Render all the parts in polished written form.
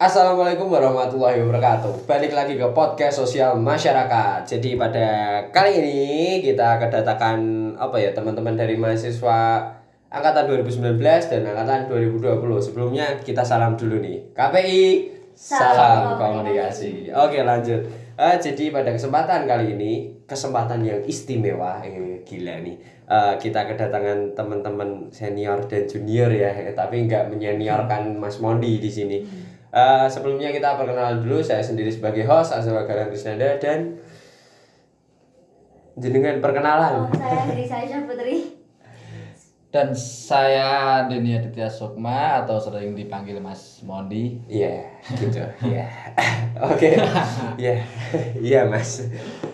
Assalamualaikum warahmatullahi wabarakatuh. Balik lagi ke podcast sosial masyarakat. Jadi pada kali ini kita kedatangan teman-teman dari mahasiswa angkatan 2019 dan angkatan 2020. Sebelumnya kita salam dulu nih. KPI Salam Komunikasi. Oke, lanjut. Jadi pada kesempatan kali ini, kesempatan yang istimewa, gila nih. Kita kedatangan teman-teman senior dan junior ya, tapi nggak menyeniorkan Mas Mondi di sini. Sebelumnya kita perkenalan dulu. Saya sendiri sebagai host Azwa Galang Krisnanda dan jenengan perkenalan. Saya Aisyah Putri. Dan saya Denny Aditya Sukma atau sering dipanggil Mas Mondi. Iya, gitu. Iya. Oke. Iya, Mas.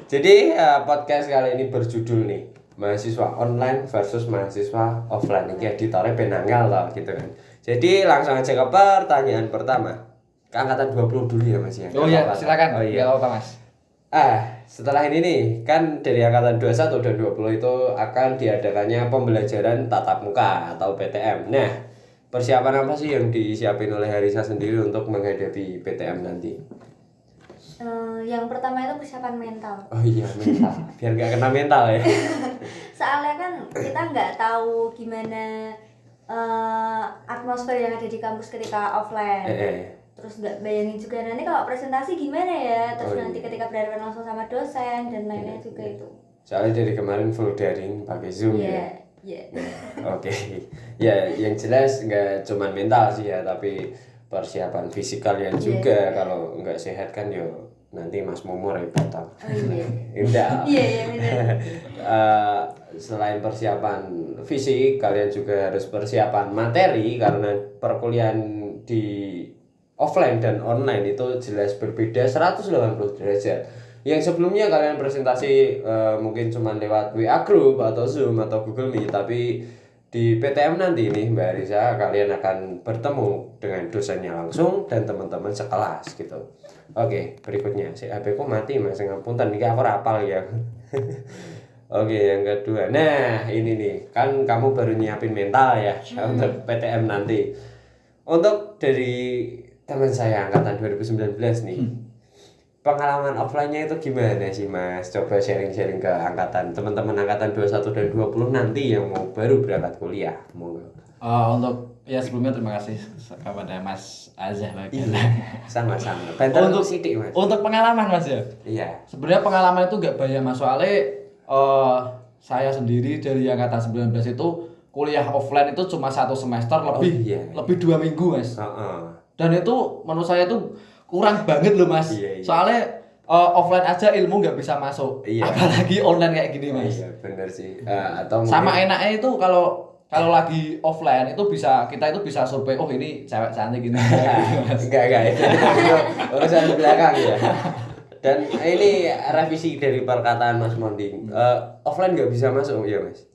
Jadi podcast kali ini berjudul nih, mahasiswa online versus mahasiswa offline. Ini editornya penanggal lah gitu kan. Jadi langsung aja ke pertanyaan pertama. Ke angkatan 20 dulu ya Mas ya. Oh iya, silakan. Oh iya. Gak apa-apa Mas. Setelah ini nih, kan dari angkatan 21 dan 20 itu akan diadakannya pembelajaran tatap muka atau PTM. Nah, persiapan apa sih yang disiapin oleh Harisa sendiri untuk menghadapi PTM nanti? Yang pertama itu persiapan mental. Oh iya, mental. Biar gak kena mental ya. Soalnya kan kita nggak tahu gimana atmosfer yang ada di kampus ketika offline. Terus nggak bayangin juga nanti kalau presentasi gimana ya. Terus nanti ketika berhadapan langsung sama dosen dan lainnya juga itu. Soalnya dari kemarin full daring pakai Zoom ya. Iya. Oke. Ya, yang jelas nggak cuma mental sih ya, tapi persiapan fisikal yang juga. Kalau nggak sehat kan yo nanti Mas Momo repot. Oh iya. Udah. Iya benar. Selain persiapan fisik, kalian juga harus persiapan materi karena perkuliahan di offline dan online itu jelas berbeda 180 derajat. Yang sebelumnya kalian presentasi mungkin cuma lewat WA Group atau Zoom atau Google Meet, tapi di PTM nanti nih Mbak Arisa kalian akan bertemu dengan dosennya langsung dan teman-teman sekelas gitu. Oke, berikutnya si HP ku mati Mas, ngapunten iki aku rapal ya. Oke, yang kedua. Nah, ini nih, kan kamu baru nyiapin mental ya untuk PTM nanti. Untuk dari teman saya angkatan 2019 nih. Pengalaman offline-nya itu gimana sih Mas? Coba sharing-sharing ke angkatan teman-teman angkatan 21 dan 20 nanti yang mau baru berangkat kuliah. Monggo. Untuk sebelumnya terima kasih kepada Mas Azah bagian. Sama-sama. Bantu Untuk sidik Mas. Untuk pengalaman Mas ya. Iya. Sebenarnya pengalaman itu enggak banyak Mas, soalnya saya sendiri dari angkatan 19 itu kuliah offline itu cuma 1 semester lebih 2 minggu Mas. Dan itu menurut saya itu kurang banget loh Mas. Iya. Soalnya offline aja ilmu nggak bisa masuk. Iya. Apalagi online kayak gini Mas. Iya benar sih. Atau sama enaknya itu kalau lagi offline itu kita itu bisa survei, oh ini cewek cantik gini. Enggak itu urusan belakang ya. Dan ini revisi dari perkataan Mas Mondi. Offline nggak bisa masuk ya Mas.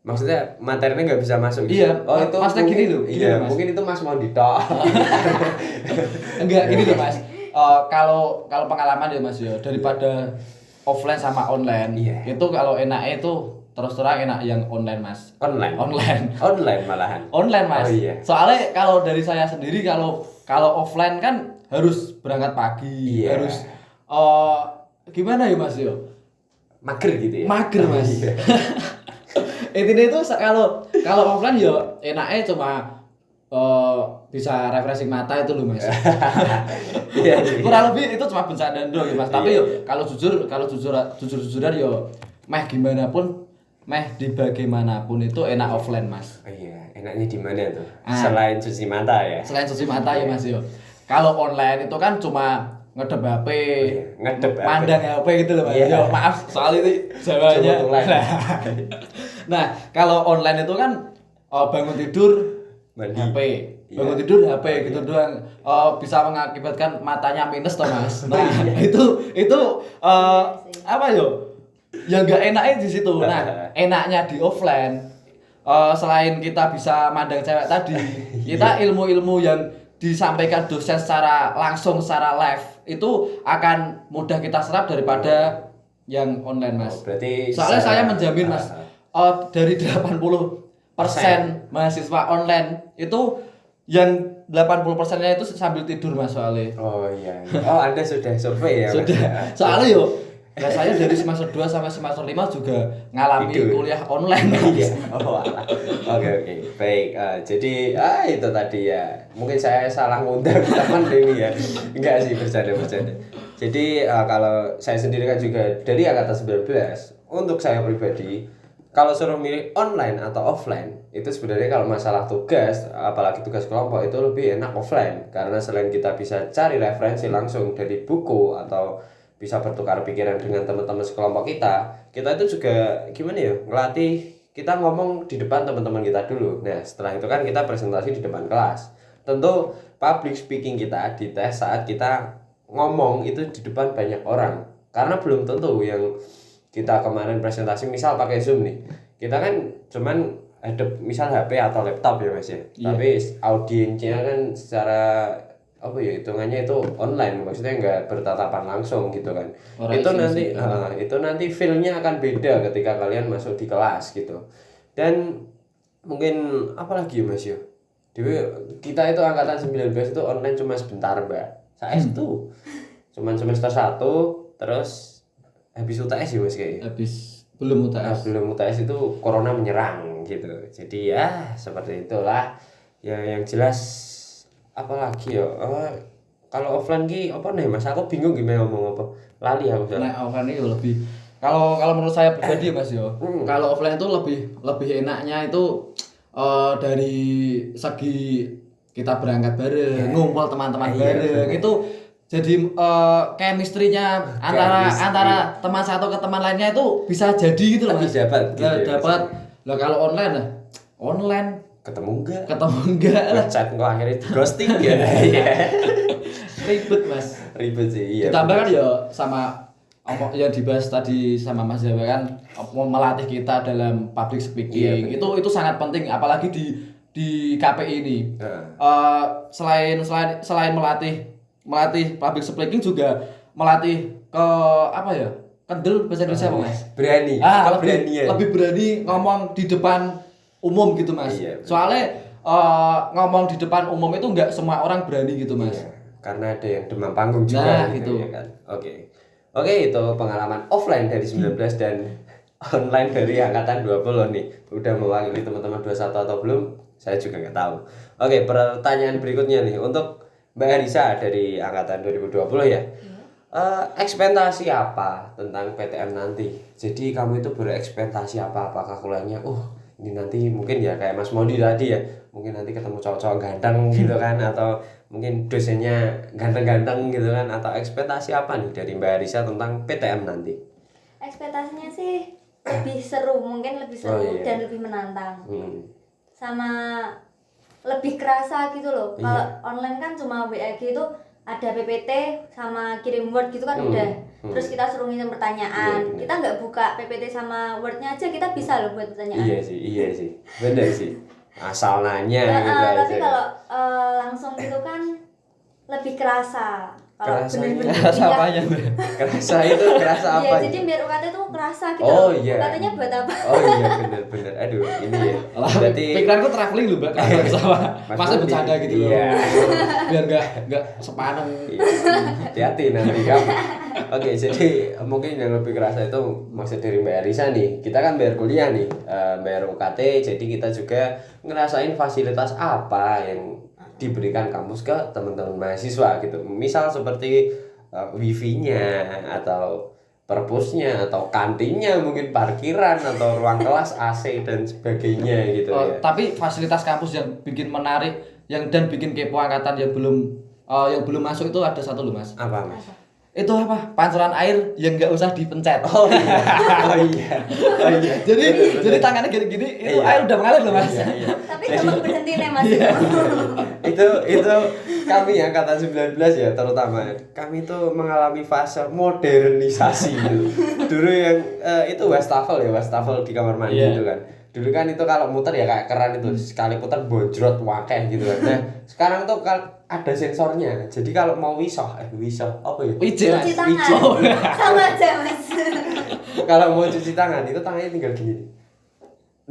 Maksudnya materinya nggak bisa masuk. Iya. Oh itu maksudnya mungkin, gini loh. Iya, Mas. mungkin itu Mas Mondi tok. Enggak gini loh Mas. Kalau pengalaman ya Mas ya, daripada offline sama online, itu kalau enaknya itu terus terang enak yang online Mas. Online malahan. Online Mas. Oh, iya. Soalnya kalau dari saya sendiri kalau offline kan harus berangkat pagi, harus gimana ya Mas yo? Mager gitu ya. Mager Mas. Intinya itu kalau offline ya enaknya cuma bisa refreshing mata itu loh Mas. Iya. Kurang lebih itu cuma bercanda doang ya Mas. Tapi yo kalau jujuran yo gimana pun di bagaimanapun itu enak offline Mas. Oh iya, enaknya di mana tuh? Selain cuci mata ya. Selain cuci mata ya Mas yo. Kalau online itu kan cuma ngedep HP, mandang HP gitu loh Mas. Yo maaf soal itu Jawanya. Nah, kalau online itu kan bangun tidur HP, bangun tidur HP gitu doang. Bisa mengakibatkan matanya minus toh Mas. Nah, itu apa yo? Ya enggak enaknya di situ. Nah, enaknya di offline selain kita bisa mandang cewek tadi, kita ilmu-ilmu yang disampaikan dosen secara langsung secara live itu akan mudah kita serap daripada yang online Mas. Berarti soalnya saya menjamin Mas dari 80% mahasiswa online itu yang 80%-nya itu sambil tidur Mas soalnya. Oh iya. Oh, Anda sudah survei ya? Mas? Sudah. Soalnya yo saya dari semester 2 sampai semester 5 juga ngalami Tidur. kuliah online. Iya. Oh, alah. Oke. Baik. Jadi itu tadi ya. Mungkin saya salah ngundang teman ini ya. Enggak sih, bercanda. Jadi kalau saya sendiri kan juga dari angkatan 19. Untuk saya pribadi, kalau suruh milih online atau offline, itu sebenarnya kalau masalah tugas, apalagi tugas kelompok itu lebih enak offline. Karena selain kita bisa cari referensi langsung dari buku atau bisa bertukar pikiran dengan teman-teman sekelompok kita itu juga gimana ya, ngelatih kita ngomong di depan teman-teman kita dulu. Nah setelah itu kan kita presentasi di depan kelas. Tentu public speaking kita di tes saat kita ngomong itu di depan banyak orang, karena belum tentu yang kita kemarin presentasi misal pakai Zoom nih, kita kan cuman ada misal HP atau laptop ya Mas ya, tapi audiensnya kan secara apa ya, hitungannya itu online, maksudnya nggak bertatapan langsung gitu kan. Itu nanti feel-nya akan beda ketika kalian masuk di kelas gitu. Dan mungkin apalagi Mas yo, kita itu angkatan 19 itu online cuma sebentar Mbak. Saya itu cuman semester 1 terus habis UTS ya Mas kayaknya. Habis belum UTS. Belum UTS itu corona menyerang gitu. Jadi ya seperti itulah. Ya yang jelas apalagi ya, kalau offline ki apa nih Mas, aku bingung gimana ngomong apa, lali aku soalnya. Nah offline itu lebih, kalau menurut saya pribadi Mas yo, kalau offline itu lebih enaknya itu dari segi kita berangkat bareng, ngumpul teman-teman bareng, itu jadi chemistry-nya antara teman satu ke teman lainnya itu bisa jadi gitu loh Mas. Dapat. Lah kalau online ketemu enggak lah, chat kok akhirnya di ghosting ya. Ribet Mas, ribet sih iya. Ditambah kan ya sama yang dibahas tadi sama Mas Jawa kan, melatih kita dalam public speaking. Itu sangat penting, apalagi di KPI ini. Selain melatih public speaking juga melatih ke apa ya, kendel bahasa Indonesia apa Mas? Berani. Lebih berani ngomong di depan umum gitu Mas. Iya, soalnya ngomong di depan umum itu nggak semua orang berani gitu Mas. Iya, karena ada yang demam panggung juga gitu. Ya kan. Oke, itu pengalaman offline dari 19 dan online dari angkatan 20 nih. Udah mewakili teman-teman 21 atau belum? Saya juga nggak tahu. Oke, pertanyaan berikutnya nih untuk Mbak Arisa dari angkatan 2020 ya. Ekspektasi apa tentang PTM nanti? Jadi kamu itu berekspektasi apa? Apakah kuliahnya ini nanti mungkin ya kayak Mas Modi tadi ya, mungkin nanti ketemu cowok-cowok ganteng gitu kan, atau mungkin dosennya ganteng-ganteng gitu kan, atau ekspektasi apa nih dari Mbak Arisa tentang PTM nanti? Ekspektasinya sih lebih seru, mungkin lebih seru dan lebih menantang. Sama lebih kerasa gitu loh. Kalau online kan cuma WAG itu ada PPT sama kirim Word gitu kan udah. Terus kita suruh ngirim pertanyaan. Kita nggak buka PPT sama Word-nya aja, kita bisa loh buat pertanyaan. Iya sih. Bener sih. Asal nanya gitu aja. Tapi kalau langsung gitu kan lebih kerasa. Kalau bener-bener kerasa apanya? Kerasa apa? Iya, jadi biar UKT tuh kerasa gitu. UKT-nya buat apa? Oh iya, bener. Aduh, ini ya. Berarti pikiranku traveling loh, Mbak. Sama masa bercanda gitu loh. Iya. Biar enggak sepaneng. Hati-hati nanti kamu. Oke, jadi mungkin yang lebih kerasa itu maksud dari Mbak Arisa nih. Kita kan bayar kuliah nih, bayar UKT, jadi kita juga ngerasain fasilitas apa yang diberikan kampus ke teman-teman mahasiswa gitu. Misal seperti wifi-nya atau perpusnya atau kantinnya, mungkin parkiran atau ruang kelas AC dan sebagainya gitu ya. Tapi fasilitas kampus yang bikin menarik dan bikin kepo angkatan yang belum masuk itu ada satu loh Mas. Apa Mas? Itu apa? Pancuran air yang nggak usah dipencet. Oh iya. Jadi tangannya gini-gini itu air udah mengalir loh Mas. Iya. Tapi gampang berhenti nih Mas. Itu kami angkatan 19 ya, terutama kami itu mengalami fase modernisasi dulu. Dulu yang itu wastafel di kamar mandi itu kan. Dulu kan itu kalau muter ya kayak keran itu, sekali putar bonjrot wakeh gitu kan. Nah, sekarang tuh ada sensornya. Jadi kalau mau wisoh apa ya? Cuci tangan. Sama aja Mas. Kalau mau cuci tangan itu tangannya tinggal gini.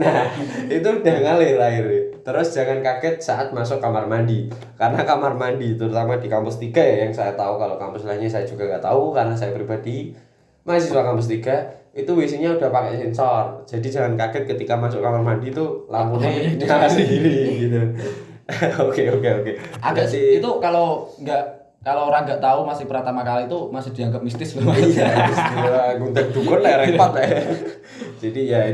Nah, itu udah ngalir airnya. Terus jangan kaget saat masuk kamar mandi. Karena kamar mandi terutama di kampus 3 ya yang saya tahu, kalau kampus lainnya saya juga nggak tahu karena saya pribadi mahasiswa kampus 3 itu WC-nya udah pakai sensor. Jadi jangan kaget ketika masuk kamar mandi tuh lampunya nyala sendiri gitu. Oke. Agak sih itu kalau orang nggak tahu masih pertama kali itu masih dianggap mistis loh. Iya, istilah gunting dukun lah repot lah. Jadi ya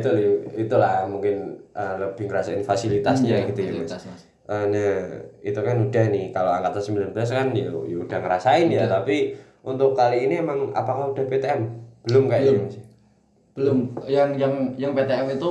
itulah mungkin lebih ngerasain fasilitasnya gitu ya Mas. Nah, itu kan udah nih kalau angkatan 19 kan ya udah ngerasain ya, tapi untuk kali ini emang apakah udah PTM? Belum kayaknya Mas. Belum. Yang PTM itu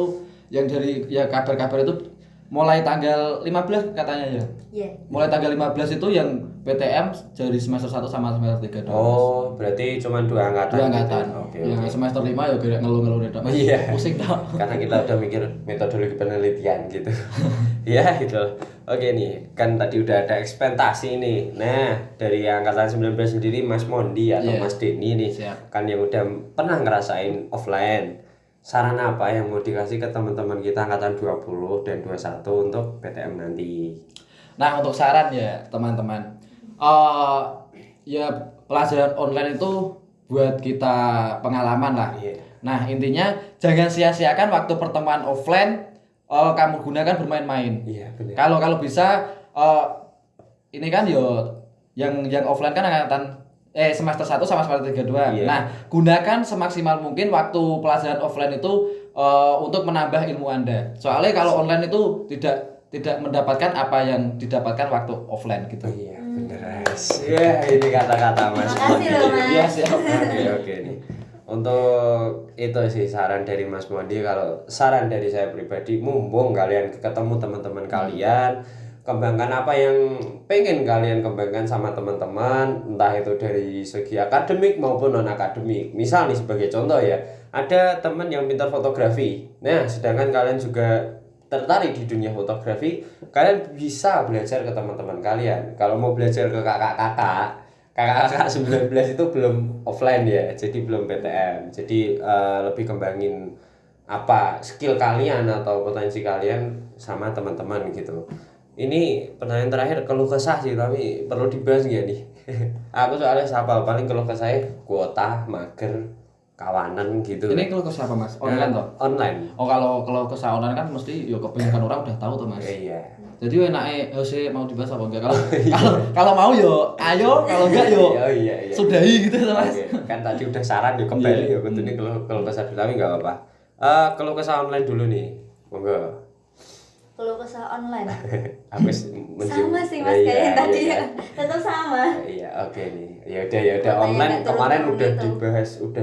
yang dari ya kabar-kabar itu mulai tanggal 15 katanya ya. Iya. Mulai tanggal 15 itu yang PTM dari semester 1 sama semester 3 doang. Oh, berarti cuma 2 angkatan. 2 angkatan. Oke. Yang semester 5 ya gak ngeluh-ngeluh deh. Iya. Pusing tau. Karena kita udah mikir metodologi penelitian gitu. Ya, gitu. Oke nih, kan tadi udah ada ekspektasi nih. Nah, dari angkatan 19 sendiri Mas Mondi atau Mas Denny nih, kan yang udah pernah ngerasain offline. Saran apa yang mau dikasih ke teman-teman kita angkatan 20 dan 21 untuk PTM nanti? Nah, untuk saran ya teman-teman, ya pelajaran online itu buat kita pengalaman lah. Nah, intinya jangan sia-siakan waktu pertemuan offline kamu gunakan bermain-main. Kalau bisa ini kan yo yang offline kan angkatan semester 1 sama semester 3 doang. Nah, gunakan semaksimal mungkin waktu pelajaran offline itu untuk menambah ilmu Anda. Soalnya kalau online itu tidak mendapatkan apa yang didapatkan waktu offline gitu. Iya, bener. Ya, ini kata-kata Mas. Makasih loh, Mas. Iya, siap. Oke nih. Untuk itu sih saran dari Mas Mondi. Kalau saran dari saya pribadi, mumpung kalian ketemu teman-teman kalian, kembangkan apa yang pengen kalian kembangkan sama teman-teman, entah itu dari segi akademik maupun non akademik. Misal nih sebagai contoh ya, ada teman yang pintar fotografi. Nah, sedangkan kalian juga tertarik di dunia fotografi, kalian bisa belajar ke teman-teman kalian. Kalau mau belajar ke kakak-kakak 19 itu belum offline ya, jadi belum PTM. Jadi lebih kembangin apa skill kalian atau potensi kalian sama teman-teman gitu. Ini pertanyaan terakhir, keluh kesah sih tapi perlu dibahas nggak nih? Aku soalnya siapa paling keluh kesah kuota, mager, kawanan gitu. Ini keluh kesah apa Mas? Online toh? Online. Oh, kalau kesah online kan mesti ya kebanyakan orang udah tahu tuh Mas. Iya. Jadi enaknya mau dibahas apa enggak? Kalau mau yo ayo, kalau enggak yo iya. sudahi gitu Mas. Kan tadi udah saran yo kembali yo ini keluh kesah dulu tapi enggak apa-apa. Keluh kesah online dulu nih. Monggo. Keluh kesah online. Aku sama sih Mas kayak tadi ya. Tetap sama. Iya, oke nih. Ya udah online kemarin udah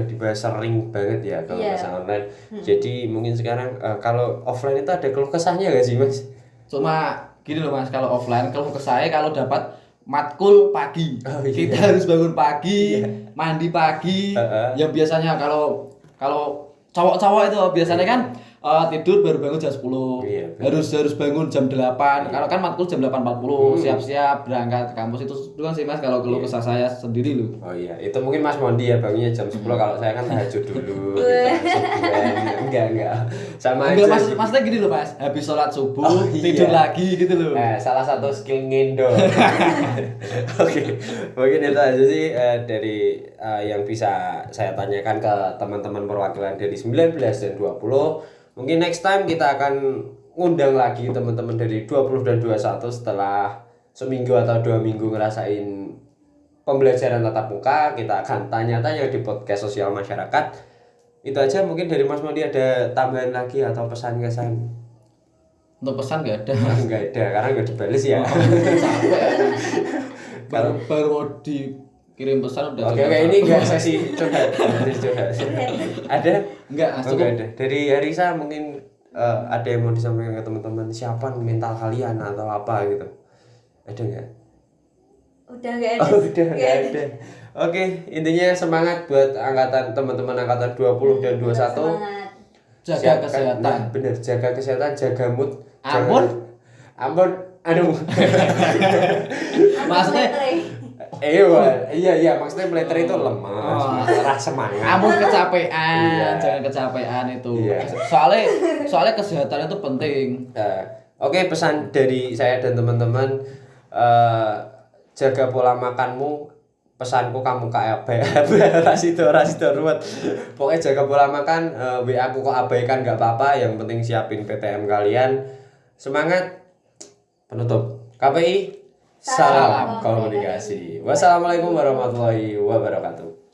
dibahas sering banget ya kalau kesah online. Jadi mungkin sekarang kalau offline itu ada keluh kesahnya enggak sih Mas? Cuma gini loh Mas, kalau offline keluh kesahnya kalau dapat matkul pagi. Kita harus bangun pagi, mandi pagi. Yang biasanya kalau cowok-cowok itu biasanya kan tidur baru bangun jam 10. Harus bangun jam 8. Kalau kan matkul jam 8.40 siap-siap berangkat ke kampus itu doang sih Mas kalau keluh kesah saya sendiri loh. Oh iya, itu mungkin Mas Mondi ya bangunnya jam 10. Kalau saya kan tahajud dulu gitu. Enggak. Sama aja. Maksudnya gini loh Mas, habis sholat subuh tidur lagi gitu loh. Salah satu skill ngindo. Oke. Mungkin itu aja sih dari yang bisa saya tanyakan ke teman-teman perwakilan dari 19 dan 20. Mungkin next time kita akan ngundang lagi teman-teman dari 20 dan 21 setelah seminggu atau 2 minggu ngerasain pembelajaran tatap muka. Kita akan tanya-tanya di podcast sosial masyarakat. Itu aja mungkin dari Mas Mondi, ada tambahan lagi atau pesan-kesan? Untuk pesan nggak ada. Nggak ada, karena nggak dibales ya. Baru mau dikirim pesan udah. Oke, ini nggak sesi curhat. Ada? Nggak, cukup. Ada. Dari Arisa mungkin ada yang mau disampaikan ke teman-teman, siapa mental kalian atau apa gitu? Ada nggak? Udah nggak ada. Udah nggak ada. Oke, intinya semangat buat teman-teman angkatan 20 dan 21. Semangat. Jaga kesehatan. Nah, bener, jaga kesehatan, jaga mood. Ampun. Aduh. Maksudnya iya, maksudnya militer itu lemah, rasa semangat. Ampun kecapean, jangan kecapean itu. Soalnya kesehatan itu penting. Oke, pesan dari saya dan teman-teman, jaga pola makanmu. Pesanku kamu kayak rasido ruwet. Pokoknya jaga pola makan, WA aku kok abaikan nggak apa-apa, yang penting siapin PTM kalian. Semangat. Penutup. KPI, salam komunikasi. Wassalamualaikum warahmatullahi wabarakatuh.